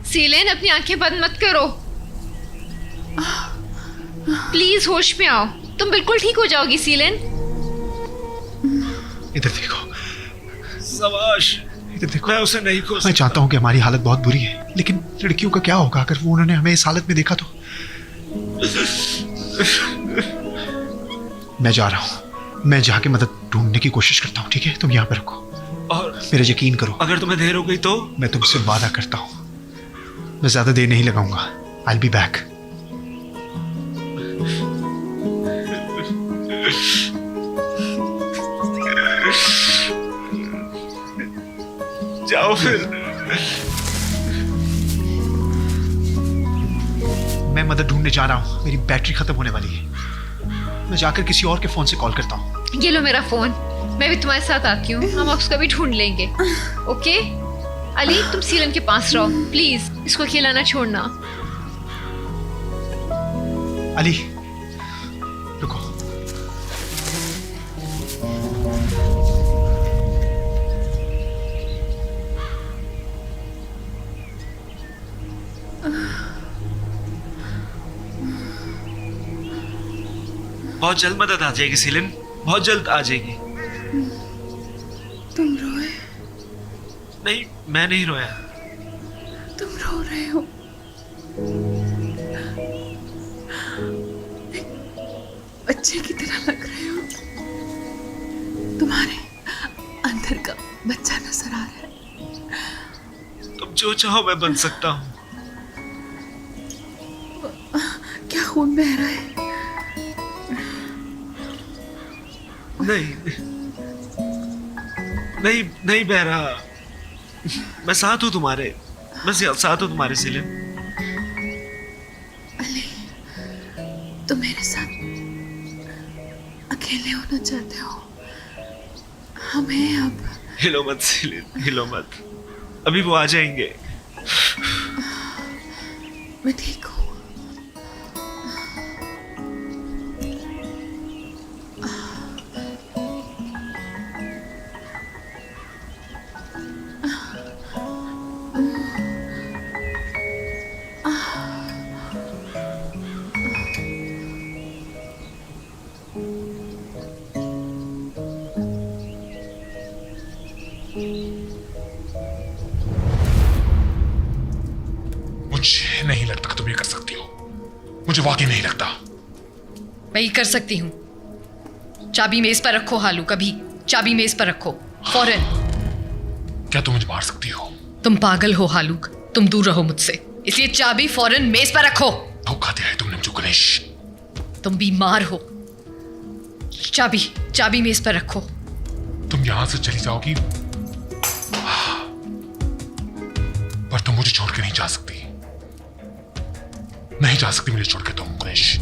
सीलेन, अपनी आंखें बंद मत करो। प्लीज होश में आओ, तुम बिल्कुल ठीक हो जाओगी सीलेन। इधर देखो, सवाश, इधर देखो। मैं उसे नहीं खोज मैं चाहता हूँ कि हमारी हालत बहुत बुरी है, लेकिन लड़कियों का क्या होगा अगर वो उन्होंने हमें इस हालत में देखा तो। मैं जा रहा हूँ, मैं जाके मदद ढूंढने की कोशिश करता हूँ, ठीक है? तुम यहाँ पे रखो और मेरा यकीन करो। अगर तुम्हें देर हो गई तो? मैं तुमसे वादा करता हूँ मैं ज्यादा देर नहीं लगाऊंगा। I will be back. जाओ फिर। मैं मदद ढूंढने जा रहा हूँ, मेरी बैटरी खत्म होने वाली है। मैं जाकर किसी और के फोन से कॉल करता हूँ। ये लो मेरा फोन, मैं भी तुम्हारे साथ आती हूँ, हम उसका भी ढूंढ लेंगे। ओके अली, तुम सीलन के पास रहो प्लीज, इसको अकेला ना छोड़ना। अली रुको। बहुत जल्द मदद आ जाएगी सीलिन, बहुत जल्द आ जाएगी। तुम रोए? नहीं, मैं नहीं रोया। तुम रो रहे हो। एक बच्चे की तरह लग रहे हो। तुम्हारे अंदर का बच्चा नजर आ रहा है। तुम जो चाहो मैं बन सकता हूँ। क्या खून बह रहा है? नहीं नहीं नहीं बह रहा। मैं साथ हूँ तुम्हारे, मैं साथ हूँ तुम्हारे सीलिन। अली, तुम मेरे साथ अकेले होना चाहते हो? हमें अब हिलो मत सीलिन, हिलो मत, अभी वो आ जाएंगे। मैं ठीक हूँ। मुझे नहीं लगता कि तुम ये कर सकती हो, मुझे वाकई नहीं लगता। मैं ये कर सकती हूँ। चाबी मेज पर रखो हालू, कभी चाबी मेज पर रखो फौरन। क्या तुम मुझे मार सकती हो? तुम पागल हो हालूक, तुम दूर रहो मुझसे, इसलिए चाबी फौरन मेज पर रखो। धोखा दिया है तुमने मुझे गणेश। तुम बीमार हो। चाबी चाबी मेज पर रखो। तुम यहां से चली जाओगी पर तुम मुझे छोड़ के नहीं जा सकती, नहीं जा सकती मुझे छोड़ के तुम गणेश।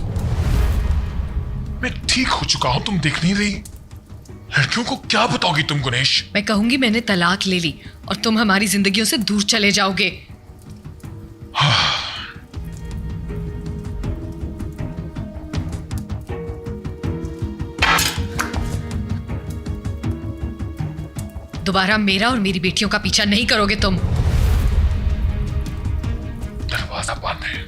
मैं ठीक हो चुका हूं, तुम देख नहीं रही? लड़कियों को क्या बताओगी तुम गणेश? मैं कहूंगी मैंने तलाक ले ली और तुम हमारी जिंदगियों से दूर चले जाओगे। दोबारा मेरा और मेरी बेटियों का पीछा नहीं करोगे तुम। दरवाजा बंद है।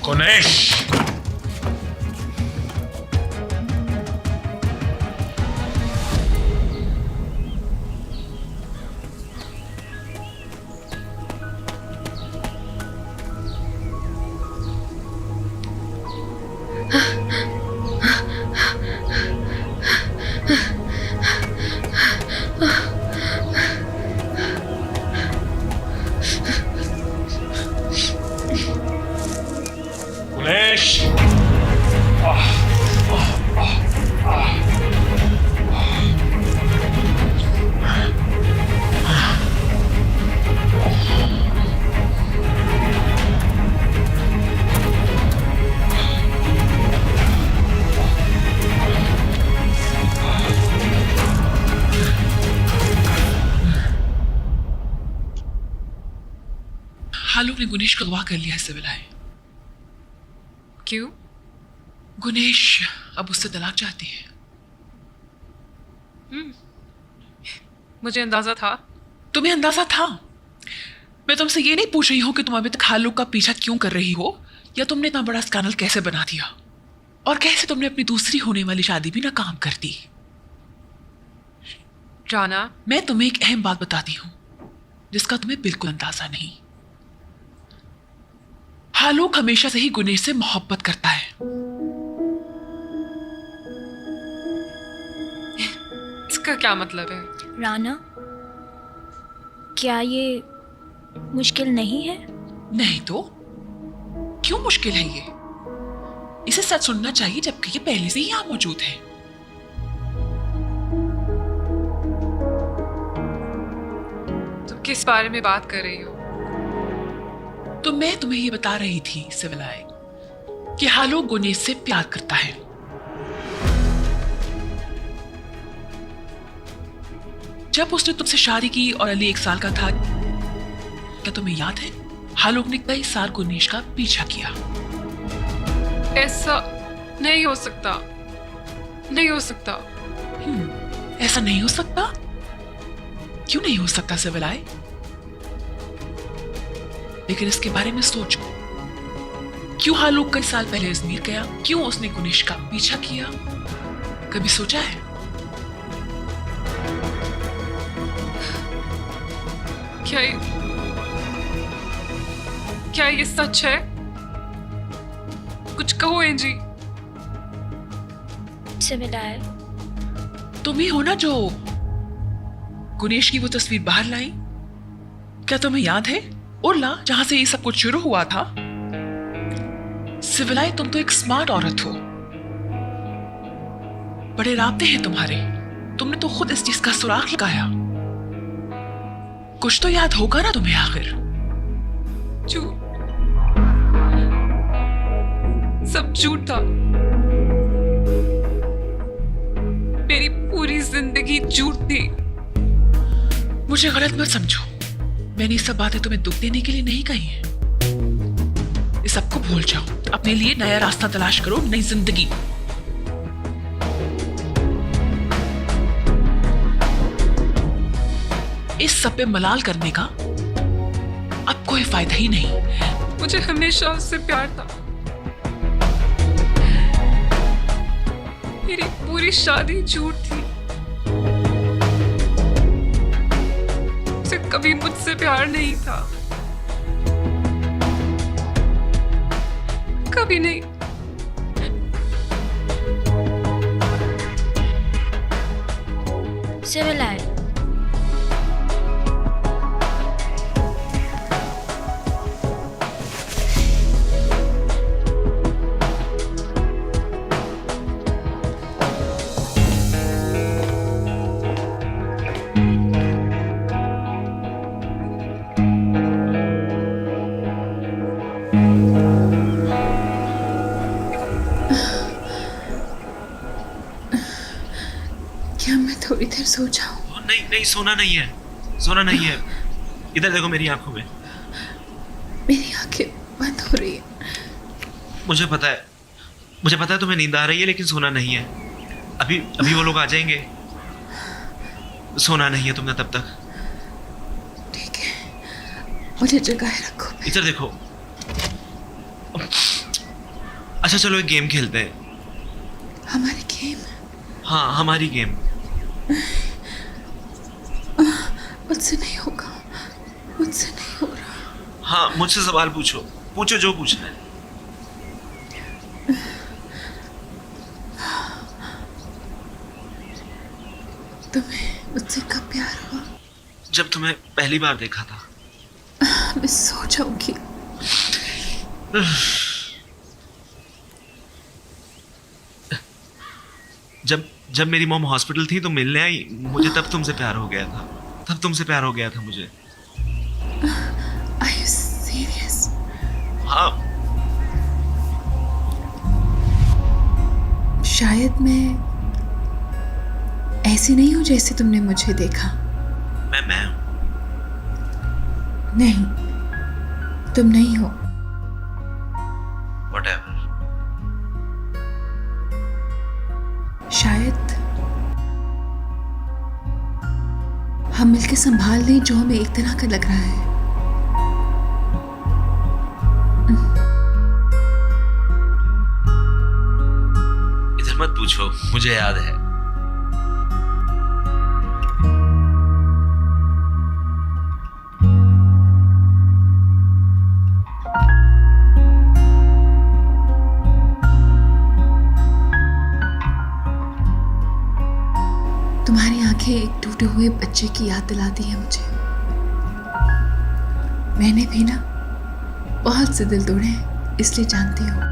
गणेश, गणेश, हालू ने गुनेश को अगवा कर लिया है सिविलाए। क्यों? गुनेश अब उससे तलाक चाहती है। मुझे अंदाजा था। तुम्हें अंदाजा था? मैं तुमसे ये नहीं पूछ रही हूँ कि तुम अभी तक हालू का पीछा क्यों कर रही हो, या तुमने इतना बड़ा स्कैंडल कैसे बना दिया, और कैसे तुमने अपनी दूसरी होने वाली शादी भी नाकाम कर दी। राना, मैं तुम्हें एक अहम बात बताती हूँ जिसका तुम्हें बिल्कुल अंदाजा नहीं। हालूक हमेशा से ही गुनेश से मोहब्बत करता है। इसका क्या मतलब है? राना, क्या ये मुश्किल नहीं है? नहीं तो क्यों मुश्किल है ये? इसे सच सुनना चाहिए जबकि ये पहले से ही यहाँ मौजूद है। तुम किस बारे में बात कर रही हो? तो मैं तुम्हें ये बता रही थी सिविलाए कि हालूक गुनेश से प्यार करता है। जब उसने तुमसे शादी की और अली 1 साल का था, क्या तुम्हें याद है? हालूक ने कई साल गुनेश का पीछा किया। ऐसा नहीं हो सकता, नहीं हो सकता। ऐसा नहीं हो सकता? क्यों नहीं हो सकता सिविलाए? लेकिन इसके बारे में सोचो। क्यों हालूक कई साल पहले अजमेर गया? क्यों उसने गुनेश का पीछा किया? कभी सोचा है? क्या ये सच है? कुछ कहो एंजी। सिविलाए, तुम ही हो ना जो गुनेश की वो तस्वीर बाहर लाई? क्या तुम्हें याद है उर्ला, जहां से ये सब कुछ शुरू हुआ था? सिविलाए, तुम तो एक स्मार्ट औरत हो, बड़े राब्ते हैं तुम्हारे। तुमने तो खुद इस चीज का सुराग लगाया। कुछ तो याद होगा ना तुम्हें आखिर। झूठ, सब झूठ था। मेरी पूरी जिंदगी झूठ थी। मुझे गलत मत समझो, मैंने ये सब बातें तुम्हें दुख देने के लिए नहीं कही है। इस सबको भूल जाओ, अपने लिए नया रास्ता तलाश करो, नई जिंदगी। इस सब पे मलाल करने का अब कोई फायदा ही नहीं। मुझे हमेशा उससे प्यार था। मेरी पूरी शादी झूठ थी। उसे कभी मुझसे प्यार नहीं था, कभी नहीं। सिविलाए, क्या मैं थोड़ी देर सो जाऊं? नहीं नहीं, सोना नहीं है, सोना नहीं है। इधर देखो मेरी आंखों में। मेरी आंखें बंद हो रही है। मुझे पता है तुम्हें नींद आ रही है, लेकिन सोना नहीं है। अभी अभी वो लोग आ जाएंगे। सोना नहीं है तुमने तब तक। ठीक है, मुझे जगाए रखो। इधर देखो। अच्छा चलो एक गेम खेलते हैं। हमारी गेम? हाँ, हमारी गेम। मुझसे नहीं होगा, मुझसे नहीं हो रहा। हाँ, मुझसे सवाल पूछो, पूछो जो पूछना है। तुम्हें मुझसे कब प्यार हुआ? जब तुम्हें पहली बार देखा था। मैं सो जाऊंगी। जब मेरी मॉम हॉस्पिटल थी तो मिलने आई मुझे, तब तुमसे प्यार हो गया था। तब तुमसे प्यार हो गया था मुझे। Are you serious? हाँ। शायद मैं ऐसी नहीं हूं जैसे तुमने मुझे देखा। मैं हूँ। नहीं, तुम नहीं हो। Whatever. शायद हम मिलके संभाल लें जो हमें एक तरह का लग रहा है। इधर मत पूछो, मुझे याद है। तुम्हारी आंखें एक टूटे हुए बच्चे की याद दिलाती है मुझे। मैंने भी ना बहुत से दिल तोड़े हैं, इसलिए जानती हूँ।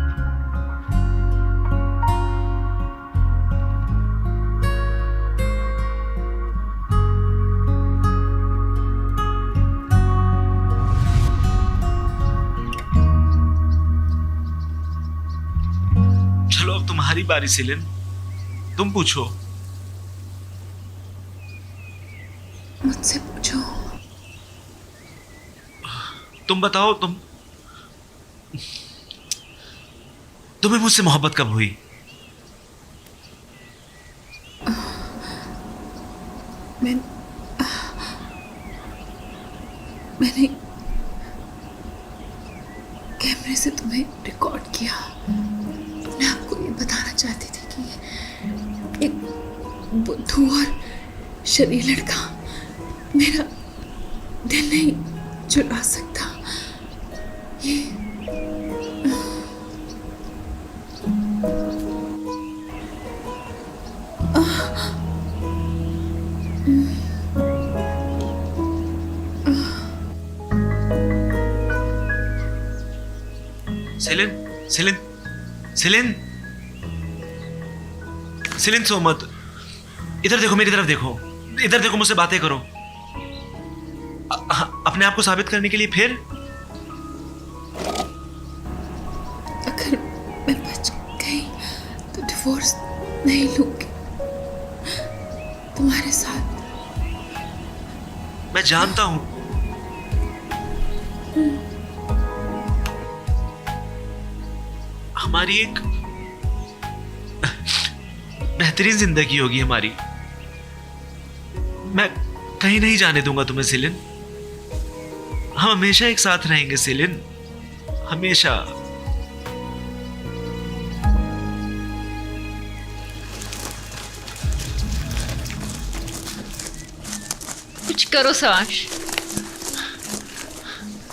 चलो अब तुम्हारी बारी सेलिन, तुम पूछो। मुझसे पूछो। तुम बताओ, तुम्हें मुझसे मोहब्बत कब हुई? मैंने कैमरे से तुम्हें रिकॉर्ड किया। मैं आपको ये बताना चाहती थी कि एक बुद्धू और शरीर लड़का मेरा दिल नहीं चुरा सकता। ये सेलिन, सेलिन, सेलिन, सेलिन, सो मत। इधर देखो, मेरी तरफ देखो, इधर देखो, मुझसे बातें करो। अपने आप को साबित करने के लिए फिर। अगर मैं बच गई तो डिवोर्स नहीं लूंगी तुम्हारे साथ। मैं जानता हूं। हमारी एक बेहतरीन जिंदगी होगी हमारी। मैं कहीं नहीं जाने दूंगा तुम्हें सेलिन। हम हमेशा एक साथ रहेंगे सेलिन, हमेशा। कुछ करो सवाश,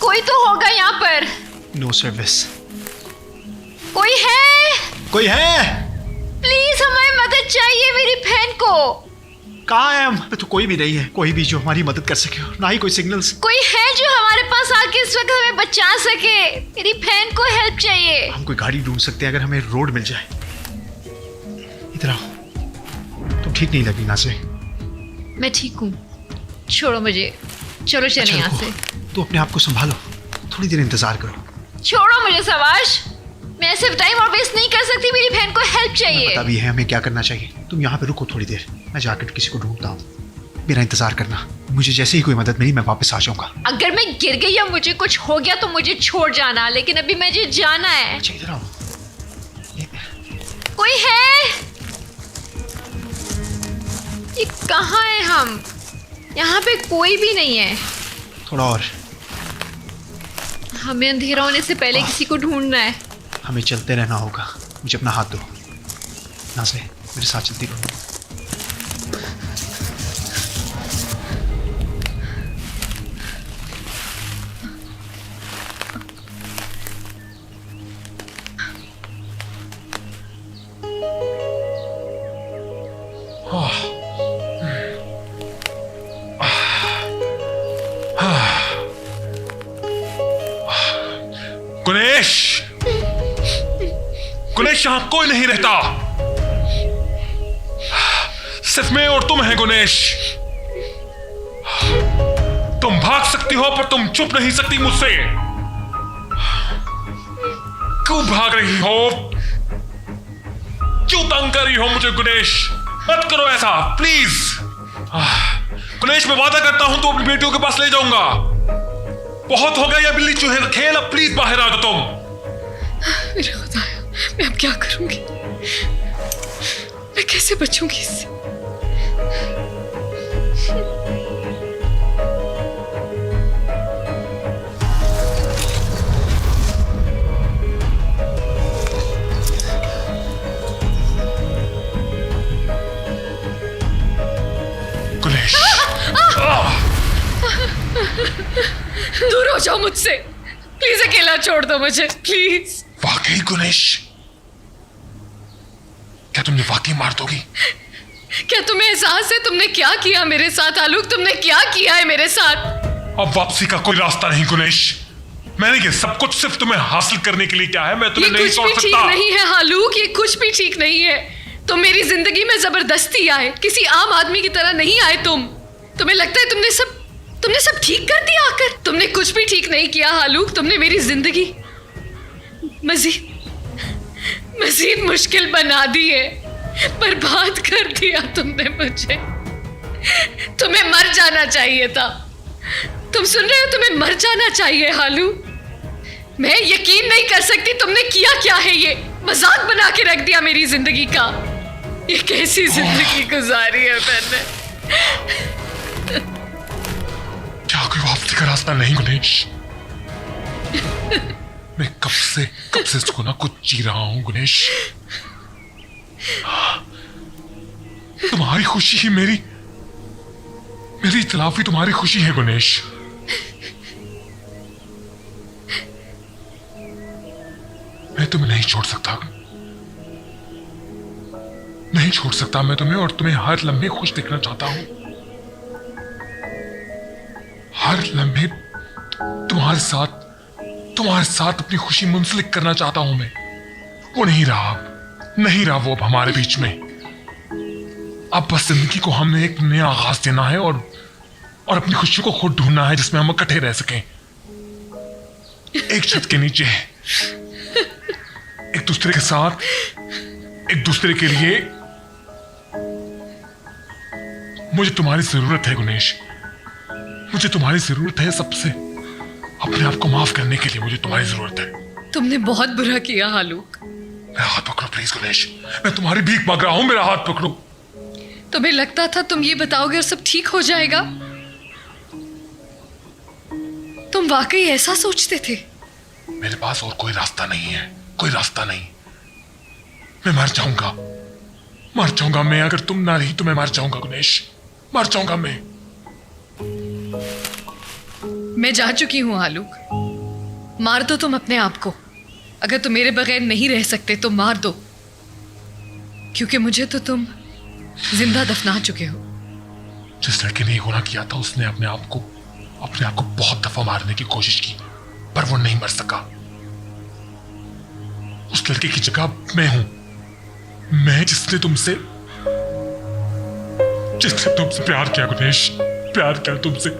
कोई तो होगा यहाँ पर। No service. कोई है? कोई है? प्लीज हमें मदद चाहिए मेरी बहन को। कहाँ है हम? तो कोई भी नहीं है, कोई भी जो हमारी मदद कर सके, ना ही कोई सिग्नल्स। कोई है जो हमारे पास आके इस वक्त हमें बचा सके? मेरी बहन को हेल्प चाहिए। हम कोई गाड़ी ढूंढ सकते हैं अगर हमें रोड मिल जाए। इधर आओ। तुम ठीक नहीं लगी ना से। मैं ठीक हूँ, छोड़ो मुझे, चलो चले यहाँ से। तो अपने आप को संभालो, थोड़ी देर इंतजार करो। छोड़ो मुझे सवाश, मैं सिर्फ टाइम और वेस्ट नहीं कर सकती, मेरी बहन को हेल्प चाहिए। पता भी है हमें क्या करना चाहिए। तुम यहाँ पे रुको थोड़ी देर, मैं जाकर किसी को ढूंढता हूँ। मेरा इंतजार करना, मुझे जैसे ही कोई मदद मिली मैं वापस आ जाऊंगा। अगर मैं गिर गई या मुझे कुछ हो गया तो मुझे छोड़ जाना, लेकिन अभी मुझे जाना है। अच्छा इधर आओ। कोई है? ये कहाँ है? हम यहाँ पे कोई भी नहीं है। थोड़ा और। हमें अंधेरा होने से पहले किसी को ढूंढना है। हमें चलते रहना होगा। मुझे अपना हाथ दो। यहाँ से मेरे साथ चलती रहो। गुनेश, गुनेश यहां कोई नहीं रहता, सिर्फ मैं और तुम हैं गुनेश। तुम भाग सकती हो पर तुम छुप नहीं सकती मुझसे। क्यों भाग रही हो? क्यों तंग कर रही हो मुझे गुनेश? मत करो ऐसा प्लीज। गुनेश मैं वादा करता हूं तो अपनी बेटियों के पास ले जाऊंगा। बहुत हो गया ये बिल्ली चूहे का खेल, अब प्लीज बाहर आ जाओ तुम। मेरे खुदाया, मैं अब क्या करूंगी? मैं कैसे बचूंगी इससे? गुनेश, दूर हो जाओ मुझसे, प्लीज अकेला छोड़ दो मुझे, प्लीज। वाकई गुनेश, क्या तुमने वाकई मार दोगी? क्या तुम्हें एहसास है तुमने क्या किया मेरे साथ? आलोक, तुमने क्या किया है मेरे साथ? अब वापसी का कोई रास्ता नहीं गुनेश। मैंने ये सब कुछ सिर्फ तुम्हें हासिल करने के लिए किया है, मैं तुम्हें ये नहीं कुछ छोड़ भी ठीक सकता। नहीं है आलोक, ये कुछ भी ठीक नहीं है। तुम मेरी जिंदगी में जबरदस्ती आए, किसी आम आदमी की तरह नहीं आए तुम। तुम्हें लगता है तुमने सब ठीक कर दिया आकर? तुमने कुछ भी ठीक नहीं किया आलोक, तुमने मेरी जिंदगी मजीद मुश्किल बना दी है, बर्बाद कर दिया तुमने मुझे। तुम्हें मर जाना चाहिए था। तुम सुन रहे हो? तुम्हें मर जाना चाहिए हालू। मैं यकीन नहीं कर सकती तुमने किया क्या है। ये मजाक बना के रख दिया मेरी जिंदगी का। ये कैसी जिंदगी गुजारी है मैंने। क्या कोई वापसी का रास्ता नहीं गुनेश? मैं कब से इसको ना कुछ जी रहा हूं गुनेश। तुम्हारी खुशी ही मेरी तलाफी तुम्हारी खुशी है गुनेश। मैं तुम्हें नहीं छोड़ सकता, नहीं छोड़ सकता मैं तुम्हें, और तुम्हें हर लम्हे खुश देखना चाहता हूं। हर लम्हे तुम्हारे साथ अपनी खुशी मुंसलिक करना चाहता हूं मैं। वो नहीं रहा वो अब हमारे बीच में। अब बस जिंदगी को हमने एक नया आगाज देना है और अपनी खुशी को खुद ढूंढना है जिसमें हम इकट्ठे रह सकें, एक छत के नीचे, एक दूसरे के साथ, एक दूसरे के लिए। मुझे तुम्हारी जरूरत है गुनेश, मुझे तुम्हारी जरूरत है। सबसे अपने आप को माफ करने के लिए मुझे तुम्हारी जरूरत है। तुमने बहुत बुरा किया आलोक। मेरा हाथ पकड़ो प्लीज गुनेश, मैं तुम्हारी भीख मांग रहा हूं, मेरा हाथ पकड़ो। तुम्हें लगता था तुम ये बताओगे और सब ठीक हो जाएगा? तुम वाकई ऐसा सोचते थे? मेरे पास और कोई रास्ता नहीं है, कोई रास्ता नहीं। मैं मर जाऊंगा मैं। अगर तुम ना रही तो मैं मर जाऊंगा गुनेश, मर जाऊंगा मैं। मैं जा चुकी हूं आलोक। मार दो तुम अपने आप को। अगर तुम मेरे बगैर नहीं रह सकते तो मार दो, क्योंकि मुझे तो तुम जिंदा दफना चुके हो। जिस लड़के ने ये गुनाह किया था उसने अपने आप को बहुत दफा मारने की कोशिश की, पर वो नहीं मर सका। उस लड़के की जगह मैं हूं, मैं जिसने तुमसे प्यार किया गुनेश, प्यार किया तुमसे,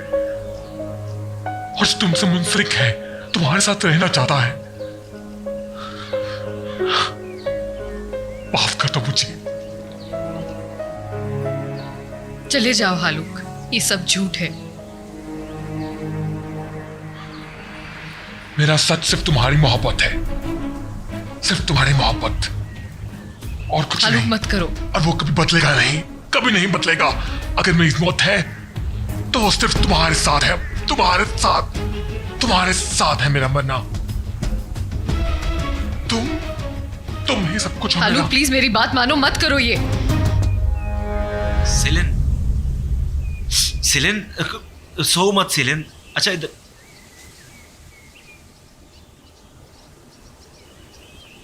और जो तुमसे मुंसलिक है, तुम्हारे साथ रहना चाहता है। माफ कर दो मुझे। चले जाओ आलोक, ये सब झूठ है। मेरा सच सिर्फ तुम्हारी मोहब्बत है, सिर्फ तुम्हारी मोहब्बत, और कुछ आलोक नहीं। मत करो। और वो कभी बदलेगा नहीं, कभी नहीं बदलेगा। अगर मेरी मौत है तो वो सिर्फ तुम्हारे साथ है, तुम्हारे साथ है मेरा मरना। तुम ही सब कुछ हो आलोक मेरा। प्लीज मेरी बात मानो, मत करो ये। सिलिन सो मत सिलिन। अच्छा इधर,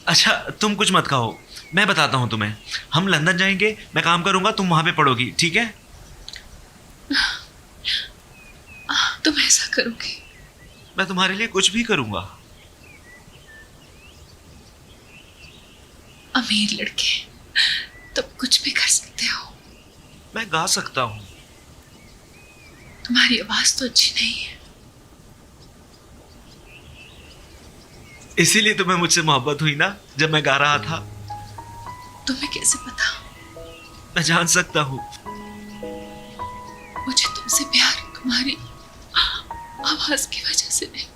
अच्छा तुम कुछ मत कहो, मैं बताता हूं तुम्हें। हम लंदन जाएंगे, मैं काम करूंगा, तुम वहां पे पढ़ोगी, ठीक है? तुम ऐसा करोगे? मैं तुम्हारे लिए कुछ भी करूंगा। अमीर लड़के, तुम कुछ भी कर सकते हो। मैं गा सकता हूं। तुम्हारी आवाज तो अच्छी नहीं है। इसीलिए तुम्हें मुझसे मोहब्बत हुई ना, जब मैं गा रहा था। तुम्हें कैसे पता? मैं जान सकता हूं। मुझे तुमसे प्यार तुम्हारी आवाज की वजह से से नहीं,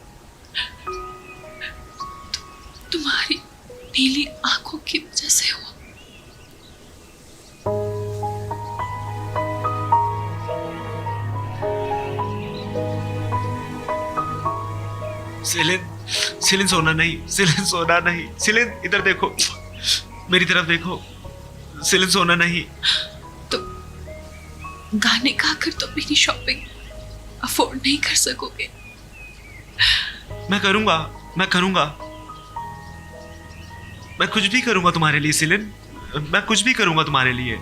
तुम्हारी नीली आंखों की वजह से हुआ। सेलिन, सेलिन सोना नहीं, सेलिन सोना नहीं, सेलिन इधर देखो, मेरी तरफ देखो, सेलिन सोना नहीं। तो गाने गाकर तो मेरी शॉपिंग अफोर्ड नहीं कर सकोगे। मैं करूंगा, मैं करूंगा, मैं कुछ भी करूंगा तुम्हारे लिए सेलिन, मैं कुछ भी करूंगा तुम्हारे लिए।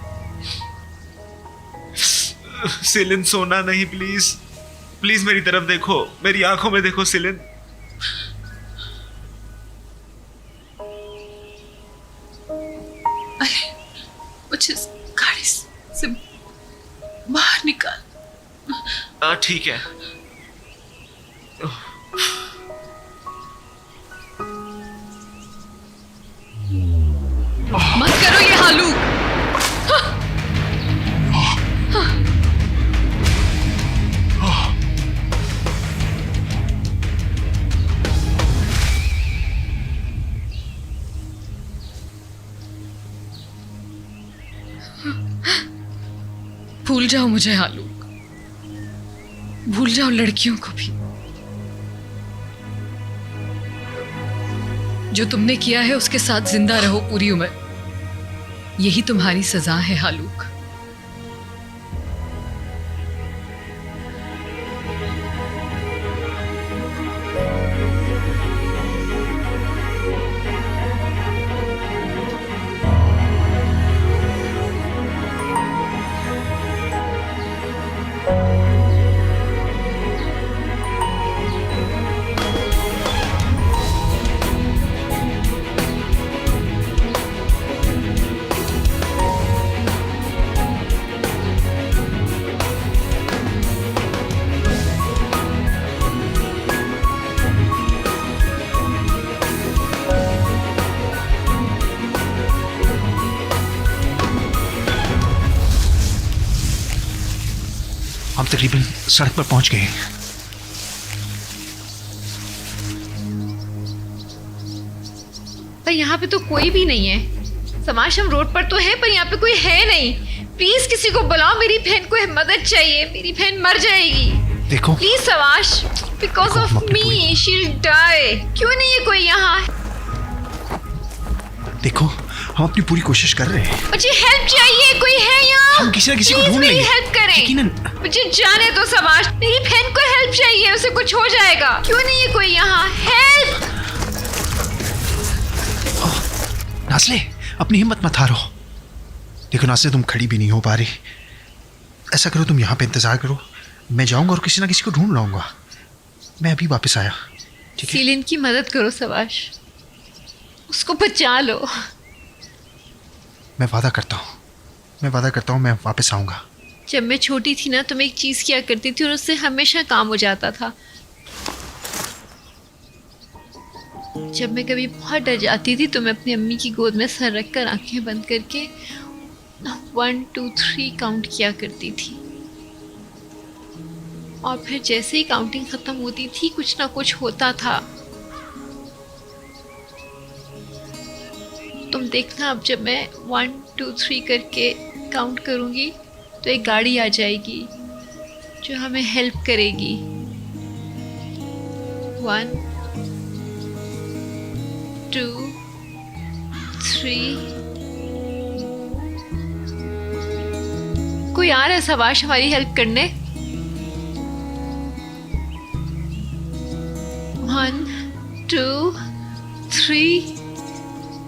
सेलिन सोना नहीं, प्लीज प्लीज मेरी तरफ देखो, मेरी आंखों में देखो सेलिन। अरे मुझे इस गाड़ी से बाहर निकाल। ठीक है। मत करो ये हालू। भूल जाओ मुझे हालू, भूल जाओ लड़कियों को भी। जो तुमने किया है उसके साथ जिंदा रहो पूरी उम्र, यही तुम्हारी सजा है हालूक। हम तकरीबन सड़क पर पहुंच गए। पर यहाँ पे तो कोई भी नहीं है। समाज हम रोड पर तो है पर यहाँ पे कोई है नहीं। प्लीज किसी को बुलाओ, मेरी बहन को मदद चाहिए, मेरी बहन मर जाएगी। देखो प्लीज सवाश, बिकॉज देखो, ऑफ हम अपनी मी शी विल डाई। क्यों नहीं है कोई यहाँ? देखो हम अपनी पूरी कोशिश कर रहे हैं। मुझे हेल्प चाहिए, कोई है यहाँ? हम किसी ना किसी को Please ढूंढ मेरी लेंगे। हेल्प करें। यकीनन। मुझे जाने दो समाज, मेरी बहन को हेल्प चाहिए, उसे कुछ हो जाएगा। क्यों नहीं है कोई यहाँ? हेल्प! नाज़ले अपनी हिम्मत मत हारो। देखो नाज़ले तुम खड़ी भी नहीं हो पा रही। ऐसा करो तुम यहाँ पे इंतजार करो, मैं जाऊंगा और किसी ना किसी को ढूंढ लाऊंगा। मैं अभी वापस आया। ठीक है? सीलिन की मदद करो सवाश, उसको बचा लो। मैं वादा करता हूँ मैं वापस आऊंगा। जब मैं छोटी थी ना तो मैं एक चीज़ किया करती थी और उससे हमेशा काम हो जाता था। जब मैं कभी बहुत डर जाती थी तो मैं अपनी अम्मी की गोद में सर रख कर आंखें बंद करके 1 2 3 काउंट किया करती थी। और फिर जैसे ही काउंटिंग ख़त्म होती थी कुछ ना कुछ होता था। तुम देखना अब जब मैं 1 2 3 करके काउंट करूँगी तो एक गाड़ी आ जाएगी जो हमें हेल्प करेगी। 1 2 3। कोई आ रहा है सवाश हमारी हेल्प करने? 1 2 3।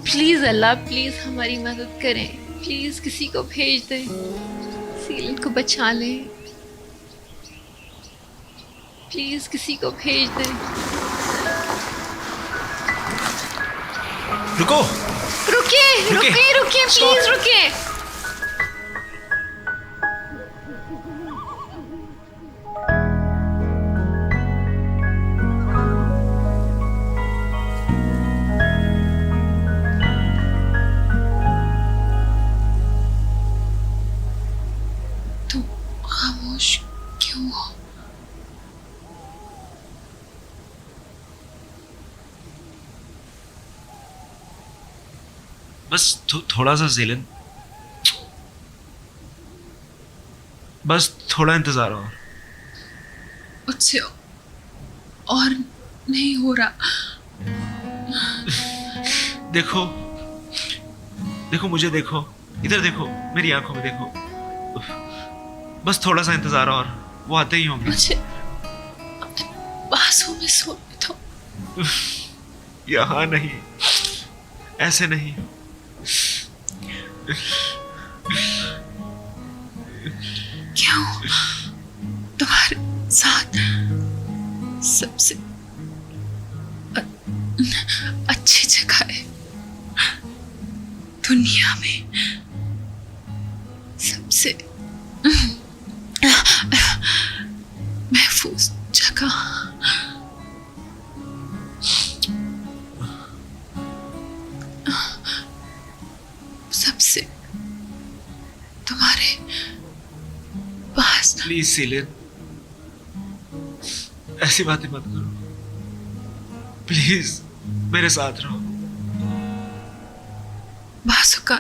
प्लीज अल्लाह प्लीज हमारी मदद करें, प्लीज किसी को भेज दें, सीलिन को बचा लें, प्लीज किसी को भेज दें। रुको, रुकिए रुकिए। रुकिए रुकिए प्लीज रुकिए। तुम खामोश क्यों हो? बस थोड़ा सा सीलन, बस थोड़ा इंतजार और। मुझसे और नहीं हो रहा। देखो देखो, मुझे देखो, इधर देखो, मेरी आंखों में देखो। बस थोड़ा सा इंतजार और, वो आते ही होंगे। मुझे अपने बाजू में सोने दो। यहाँ नहीं, ऐसे नहीं। क्यों? तुम्हारे साथ सबसे अच्छी जगह है दुनिया में, सबसे महफूज जगह। सबसे तुम्हारे पास। प्लीज सीलन, ऐसी बातें मत करो। प्लीज मेरे साथ रहो। बासु का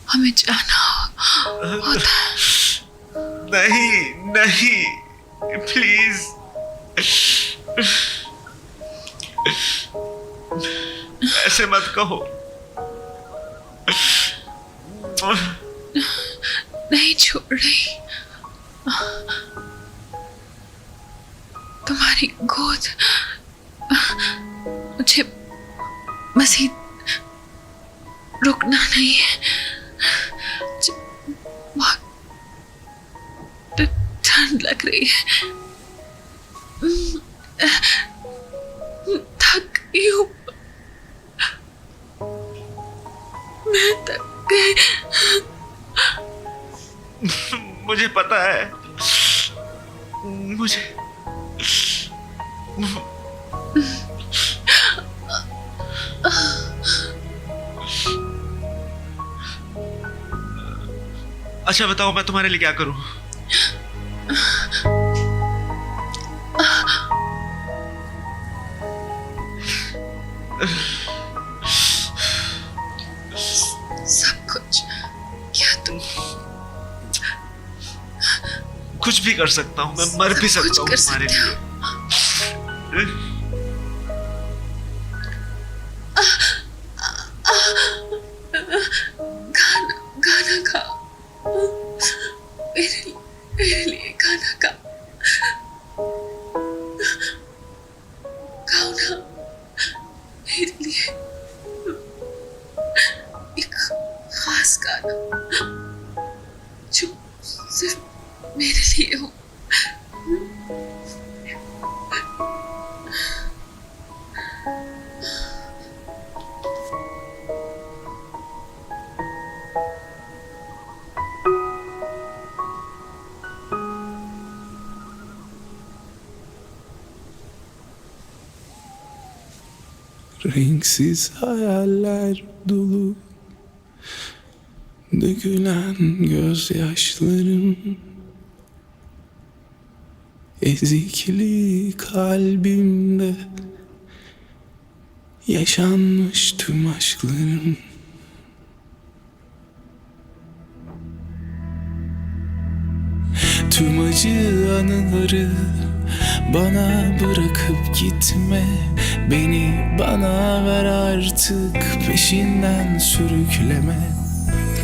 हमें जाना होता है। नहीं नहीं, प्लीज। ऐसे मत कहो। नहीं छोड़ रही। तुम्हारी गोद मुझे मजीद रुकना नहीं है। मुझे बहुत ठंड लग रही है। थक गई हूँ मैं, थक गई। मुझे पता है, मुझे अच्छा बताओ, मैं तुम्हारे लिए क्या करूं? सब कुछ क्या तुम? कुछ भी कर सकता हूं, मैं मर भी सकता हूं तुम्हारे लिए। गाना गाओ मेरे लिए गाना गाओ ना मेरे लिए एक खास गाना जो सिर्फ मेरे लिए हो। Renksiz hayaller dolu, dökülen gözyaşlarım, ezikli kalbimde yaşanmış tüm aşklarım. Tüm acı anıları bana bırakıp gitme, beni bana ver artık, peşinden sürükleme.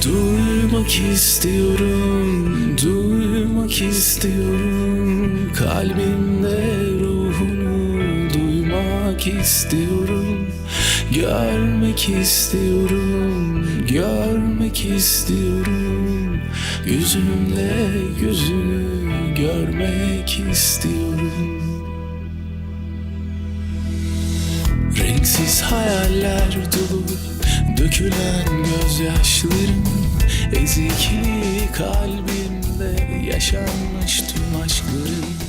Duymak istiyorum, duymak istiyorum, kalbimde ruhunu duymak istiyorum. Görmek istiyorum, görmek istiyorum, yüzümle gözünü görmek istiyorum. Renksiz hayaller dolu, dökülen gözyaşlarım, ezikli kalbimde yaşanmış tüm aşklarım.